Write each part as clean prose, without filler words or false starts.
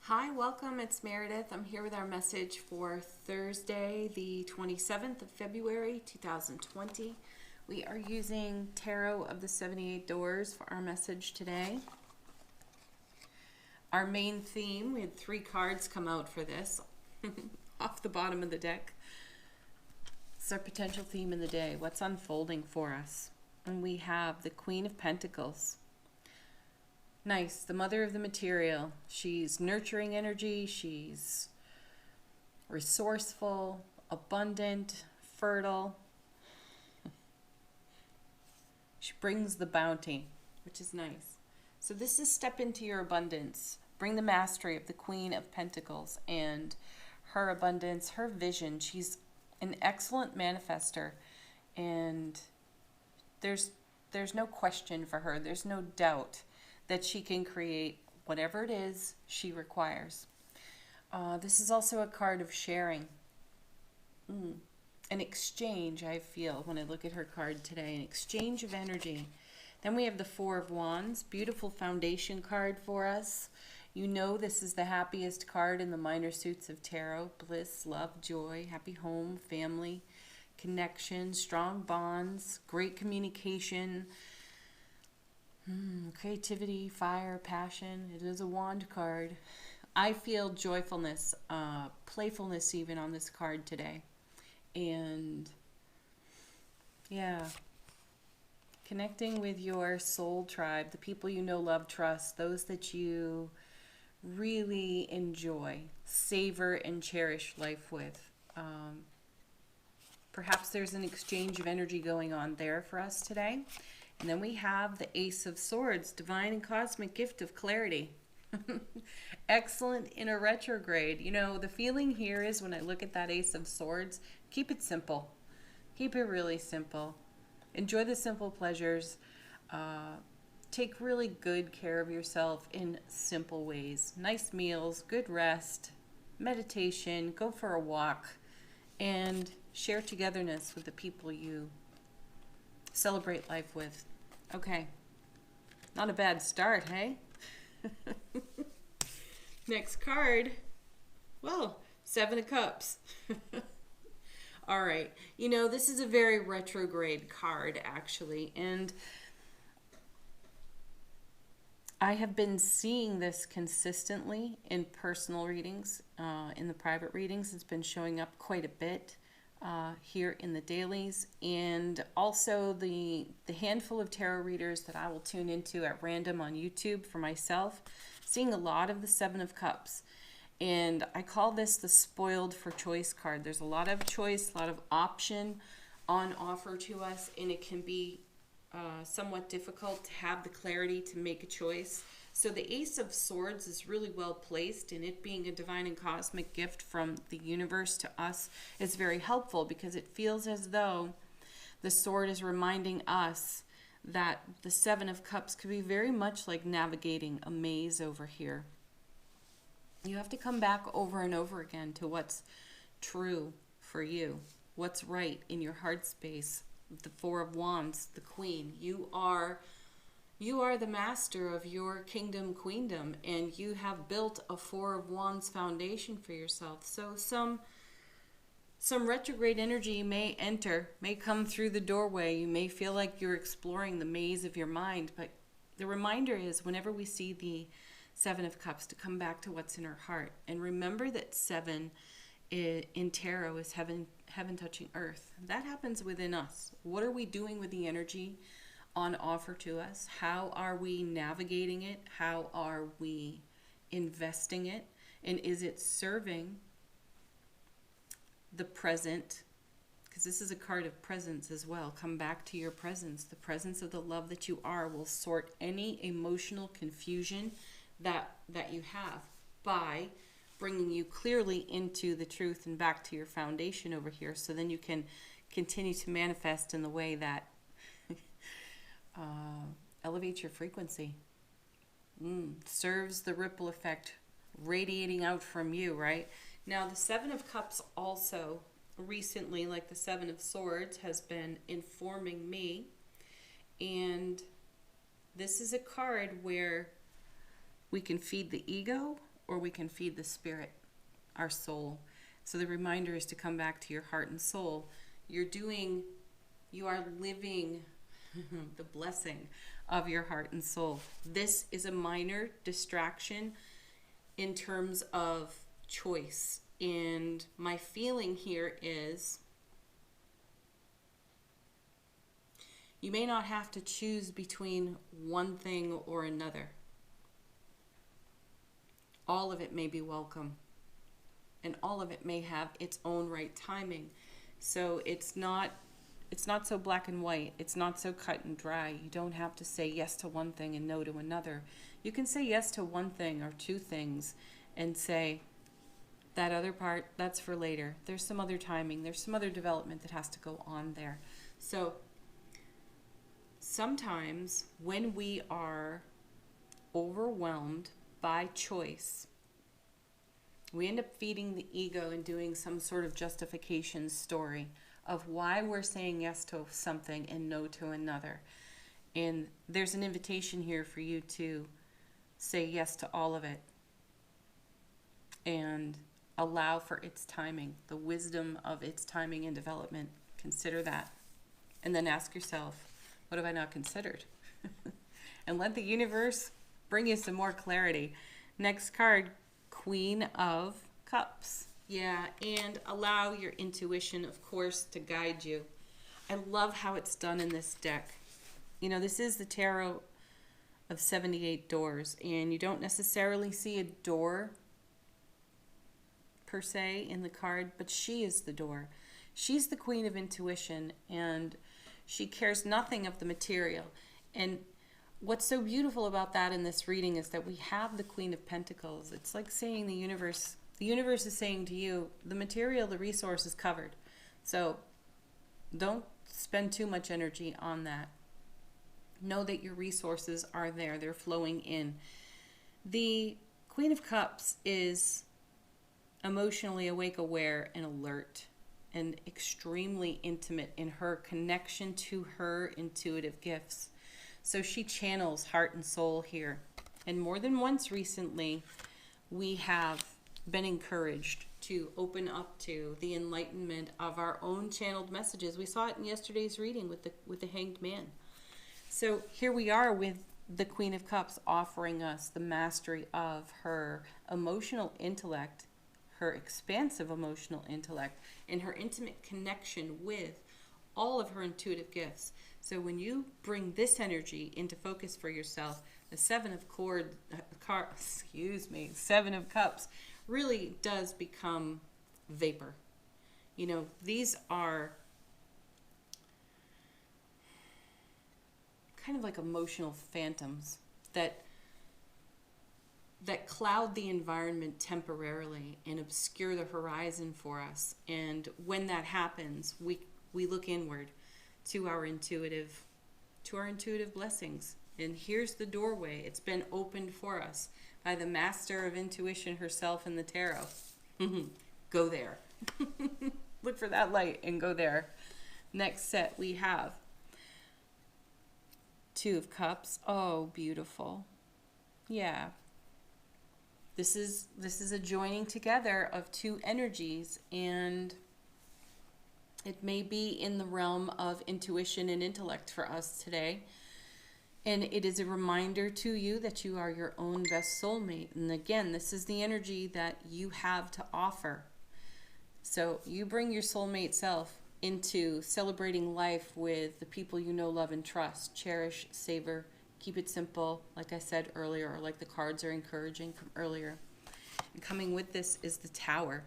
Hi, welcome. It's Meredith. I'm here with our message for Thursday, the 27th of February, 2020. We are using Tarot of the 78 Doors for our message today. Our main theme, we had 3 cards come out for this off the bottom of the deck. It's our potential theme in the day, what's unfolding for us. And we have the Queen of Pentacles. Nice, the mother of the material. She's nurturing energy, she's resourceful, abundant, fertile. She brings the bounty, which is nice. So this is step into your abundance. Bring the mastery of the Queen of Pentacles and her abundance, her vision. She's an excellent manifester, and there's no question for her. There's no doubt that she can create whatever it is she requires. This is also a card of sharing. An exchange, I feel, when I look at her card today. An exchange of energy. Then we have the Four of Wands. Beautiful foundation card for us. You know this is the happiest card in the minor suits of tarot. Bliss, love, joy, happy home, family, connection, strong bonds, great communication, creativity, fire, passion. It is a wand card. I feel joyfulness, playfulness even on this card today. And yeah, connecting with your soul tribe, the people you know, love, trust, those that you really enjoy, savor, and cherish life with. Perhaps there's an exchange of energy going on there for us today. And then we have the Ace of Swords, divine and cosmic gift of clarity. Excellent in a retrograde. You know, the feeling here is when I look at that Ace of Swords, keep it simple. Keep it really simple. Enjoy the simple pleasures. Take really good care of yourself in simple ways. Nice meals, good rest, meditation, go for a walk, and share togetherness with the people you celebrate life with. Okay. Not a bad start, hey? Next card. Well, 7 of Cups. All right. You know, this is a very retrograde card, actually. And I have been seeing this consistently in personal readings. In the private readings, it's been showing up quite a bit. Here in the dailies, and also the handful of tarot readers that I will tune into at random on YouTube for myself, seeing a lot of the 7 of Cups. And I call this the spoiled for choice card. There's a lot of choice, a lot of option on offer to us, and it can be somewhat difficult to have the clarity to make a choice. So the Ace of Swords is really well placed, and it being a divine and cosmic gift from the universe to us is very helpful, because it feels as though the sword is reminding us that the 7 of Cups could be very much like navigating a maze over here. You have to come back over and over again to what's true for you, what's right in your heart space. The Four of Wands, the Queen. You are the master of your kingdom, queendom, and you have built a Four of Wands foundation for yourself. So some retrograde energy may enter, may come through the doorway. You may feel like you're exploring the maze of your mind, but the reminder is whenever we see the 7 of Cups to come back to what's in our heart. And remember that 7 in tarot is heaven touching earth. That happens within us. What are we doing with the energy on offer to us? How are we navigating it? How are we investing it? And is it serving the present? Because this is a card of presence as well. Come back to your presence. The presence of the love that you are will sort any emotional confusion that you have by bringing you clearly into the truth and back to your foundation over here, so then you can continue to manifest in the way that elevates your frequency. Serves the ripple effect radiating out from you, right? Now, the 7 of Cups also recently, like the 7 of Swords, has been informing me. And this is a card where we can feed the ego or we can feed the spirit, our soul. So the reminder is to come back to your heart and soul. You are living the blessing of your heart and soul. This is a minor distraction in terms of choice. And my feeling here is you may not have to choose between one thing or another. All of it may be welcome, and all of it may have its own right timing. So it's not so black and white. It's not so cut and dry. You don't have to say yes to one thing and no to another. You can say yes to one thing or two things and say, that other part, that's for later. There's some other timing. There's some other development that has to go on there. So sometimes when we are overwhelmed by choice, we end up feeding the ego and doing some sort of justification story of why we're saying yes to something and no to another. And there's an invitation here for you to say yes to all of it and allow for its timing, the wisdom of its timing and development. Consider that. And then ask yourself, what have I not considered? And let the universe bring you some more clarity. Next card, Queen of Cups. Yeah, and allow your intuition, of course, to guide you. I love how it's done in this deck. You know, this is the tarot of 78 doors, and you don't necessarily see a door per se in the card, but she is the door. She's the queen of intuition, and she cares nothing of the material. And what's so beautiful about that in this reading is that we have the Queen of Pentacles. It's like saying the universe is saying to you, the material, the resource is covered. So don't spend too much energy on that. Know that your resources are there. They're flowing in. The Queen of Cups is emotionally awake, aware, and alert, and extremely intimate in her connection to her intuitive gifts. So she channels heart and soul here. And more than once recently, we have been encouraged to open up to the enlightenment of our own channeled messages. We saw it in yesterday's reading with the Hanged Man. So here we are with the Queen of Cups offering us the mastery of her emotional intellect, her expansive emotional intellect, and her intimate connection with all of her intuitive gifts. So when you bring this energy into focus for yourself, the Seven of Cups really does become vapor. You know, these are kind of like emotional phantoms that cloud the environment temporarily and obscure the horizon for us. And when that happens, we look inward to our intuitive blessings. And here's the doorway. It's been opened for us by the master of intuition herself in the tarot. Go there. Look for that light and go there. Next set we have Two of Cups. Oh, beautiful. Yeah. This is a joining together of two energies, and it may be in the realm of intuition and intellect for us today. And it is a reminder to you that you are your own best soulmate. And again, this is the energy that you have to offer. So you bring your soulmate self into celebrating life with the people you know, love, and trust. Cherish, savor, keep it simple, like I said earlier, or like the cards are encouraging from earlier. And coming with this is the Tower.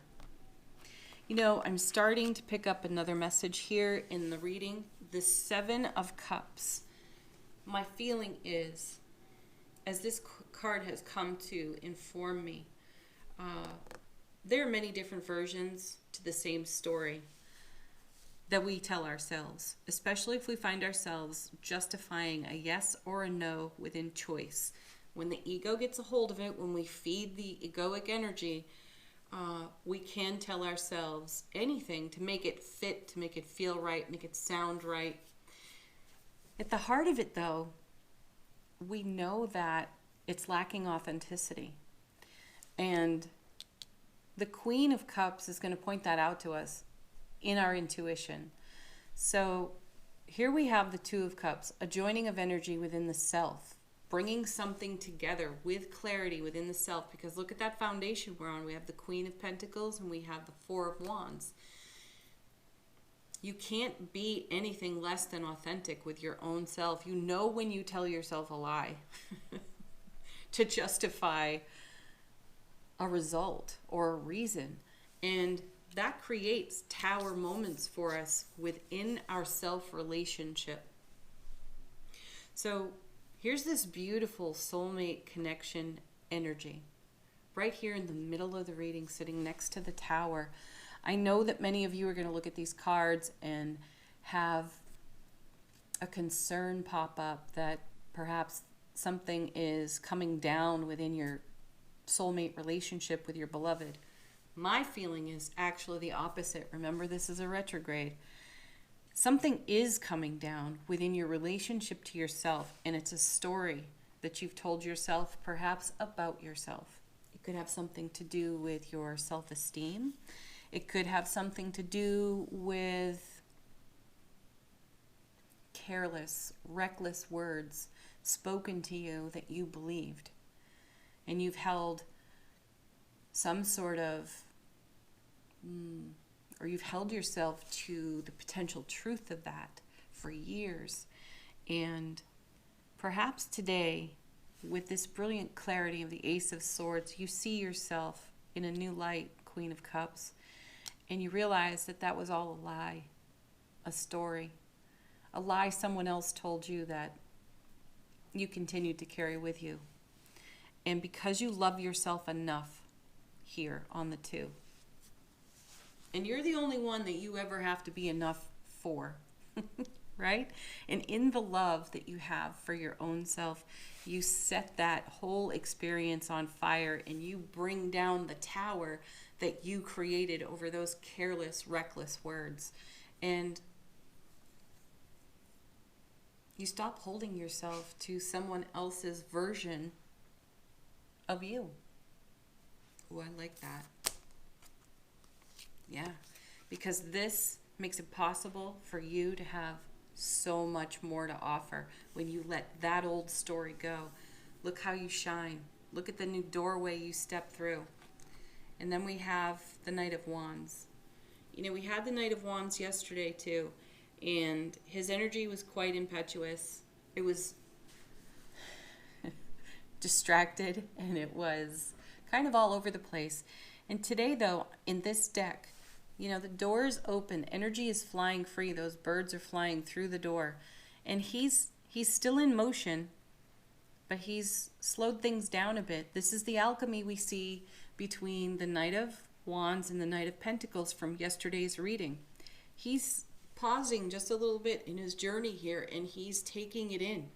You know, I'm starting to pick up another message here in the reading. The Seven of Cups. My feeling is, as this card has come to inform me, there are many different versions to the same story that we tell ourselves, especially if we find ourselves justifying a yes or a no within choice. When the ego gets a hold of it, when we feed the egoic energy, we can tell ourselves anything to make it fit, to make it feel right, make it sound right. At the heart of it, though, we know that it's lacking authenticity. And the Queen of Cups is going to point that out to us in our intuition. So here we have the Two of Cups, a joining of energy within the self, bringing something together with clarity within the self. Because look at that foundation we're on. We have the Queen of Pentacles and we have the Four of Wands. You can't be anything less than authentic with your own self. You know when you tell yourself a lie to justify a result or a reason. And that creates tower moments for us within our self relationship. So here's this beautiful soulmate connection energy right here in the middle of the reading, sitting next to the tower. I know that many of you are going to look at these cards and have a concern pop up that perhaps something is coming down within your soulmate relationship with your beloved. My feeling is actually the opposite. Remember, this is a retrograde. Something is coming down within your relationship to yourself, and it's a story that you've told yourself, perhaps about yourself. It could have something to do with your self-esteem. It could have something to do with careless, reckless words spoken to you that you believed. And you've held some sort of, or you've held yourself to the potential truth of that for years. And perhaps today, with this brilliant clarity of the Ace of Swords, you see yourself in a new light, Queen of Cups. And you realize that that was all a lie, a story, a lie someone else told you that you continued to carry with you. And because you love yourself enough here on the Two, and you're the only one that you ever have to be enough for, right? And in the love that you have for your own self, you set that whole experience on fire and you bring down the tower that you created over those careless, reckless words. And you stop holding yourself to someone else's version of you. Oh, I like that. Yeah, because this makes it possible for you to have so much more to offer when you let that old story go. Look how you shine. Look at the new doorway you step through. And then we have the Knight of Wands. You know, we had the Knight of Wands yesterday too, and his energy was quite impetuous. It was distracted, and it was kind of all over the place. And today, though, in this deck, you know, the door is open. Energy is flying free. Those birds are flying through the door. And he's still in motion, but he's slowed things down a bit. This is the alchemy we see between the Knight of Wands and the Knight of Pentacles from yesterday's reading. He's pausing just a little bit in his journey here, and he's taking it in.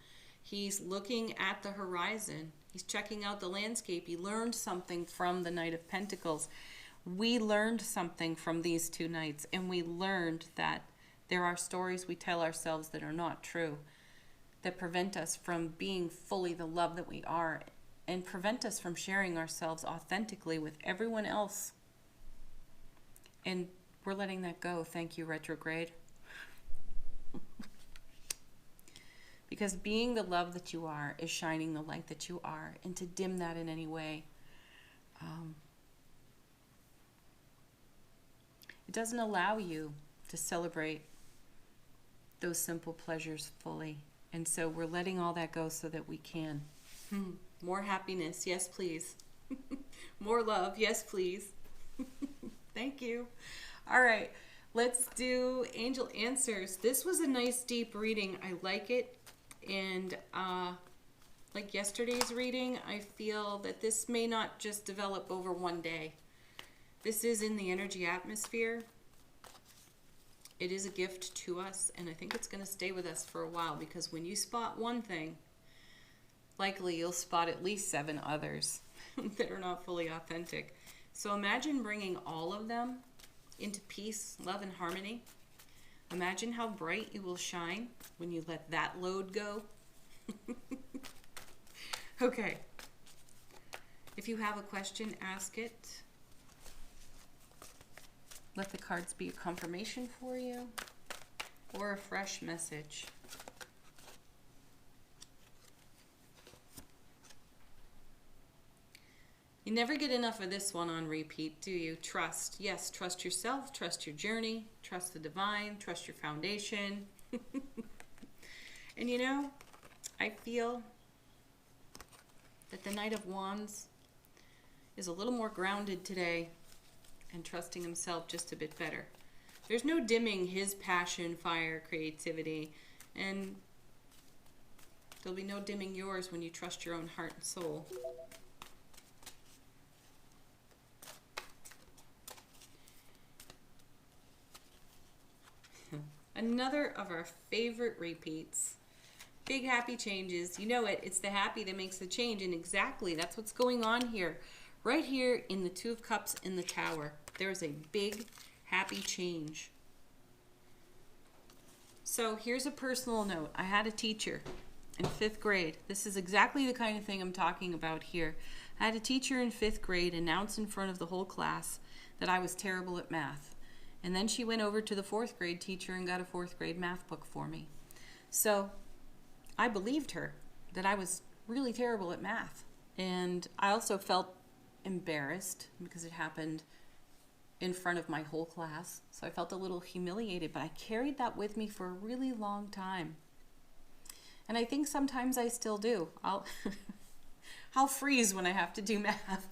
He's looking at the horizon. He's checking out the landscape. He learned something from the Knight of Pentacles. We learned something from these two knights, and we learned that there are stories we tell ourselves that are not true, that prevent us from being fully the love that we are, and prevent us from sharing ourselves authentically with everyone else. And we're letting that go. Thank you, retrograde. Because being the love that you are is shining the light that you are, and to dim that in any way, it doesn't allow you to celebrate those simple pleasures fully. And so we're letting all that go so that we can. More happiness, yes please. More love, yes please. Thank you. All right, let's do angel answers. This was a nice deep reading. I like it. And like yesterday's reading, I feel that this may not just develop over one day. This is in the energy atmosphere. It is a gift to us, and I think it's going to stay with us for a while, because when you spot one thing, likely you'll spot at least 7 others that are not fully authentic. So imagine bringing all of them into peace, love, and harmony. Imagine how bright you will shine when you let that load go. Okay. If you have a question, ask it. Let the cards be a confirmation for you or a fresh message. You never get enough of this one on repeat, do you? Trust. Yes, trust yourself, trust your journey, trust the divine, trust your foundation. And you know, I feel that the Knight of Wands is a little more grounded today and trusting himself just a bit better. There's no dimming his passion, fire, creativity, and there'll be no dimming yours when you trust your own heart and soul. Another of our favorite repeats. Big happy changes. You know it. It's the happy that makes the change. And exactly, that's what's going on here. Right here in the Two of Cups in the Tower. There's a big happy change. So here's a personal note. I had a teacher in 5th grade. This is exactly the kind of thing I'm talking about here. I had a teacher in 5th grade announce in front of the whole class that I was terrible at math. And then she went over to the 4th grade teacher and got a 4th grade math book for me. So I believed her that I was really terrible at math. And I also felt embarrassed because it happened in front of my whole class. So I felt a little humiliated, but I carried that with me for a really long time. And I think sometimes I still do. I'll freeze when I have to do math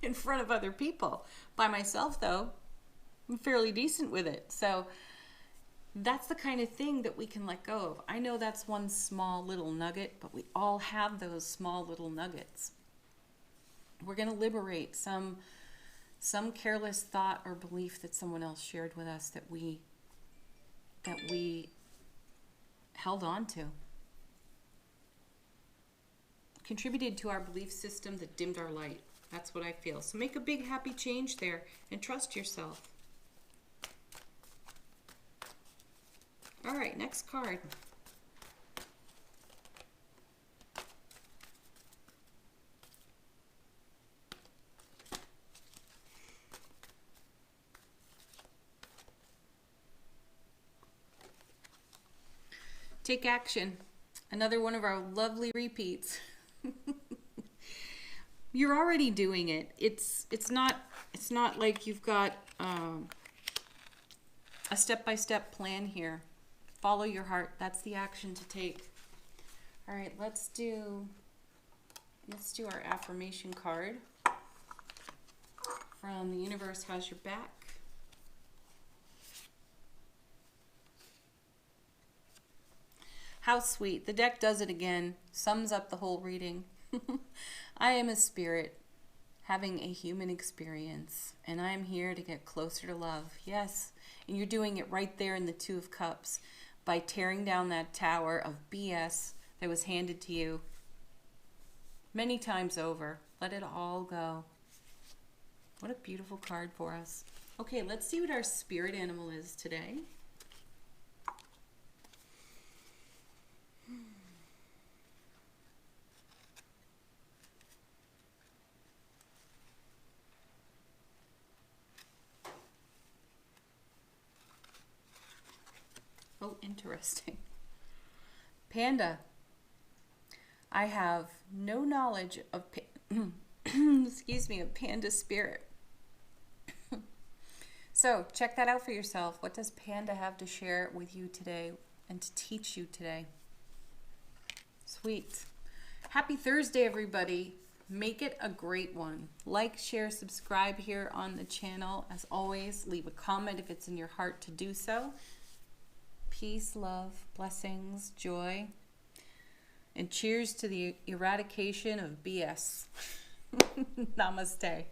in front of other people. By myself, though, I'm fairly decent with it. So that's the kind of thing that we can let go of. I know that's one small little nugget, but we all have those small little nuggets. We're going to liberate some careless thought or belief that someone else shared with us that we held on to. Contributed to our belief system that dimmed our light. That's what I feel. So make a big happy change there and trust yourself. All right, next card. Take action. Another one of our lovely repeats. You're already doing it. It's not like you've got a step-by-step plan here. Follow your heart. That's the action to take. All right, let's do our affirmation card from The Universe Has Your Back. How sweet. The deck does it again. Sums up the whole reading. I am a spirit having a human experience, and I am here to get closer to love. Yes, and you're doing it right there in the Two of Cups by tearing down that tower of BS that was handed to you many times over. Let it all go. What a beautiful card for us. Okay, let's see what our spirit animal is today. Oh, interesting. Panda. I have no knowledge of of panda spirit. So check that out for yourself. What does Panda have to share with you today and to teach you today? Sweet. Happy Thursday, everybody. Make it a great one. Like, share, subscribe here on the channel. As always, leave a comment if it's in your heart to do so. Peace, love, blessings, joy, and cheers to the eradication of BS. Namaste.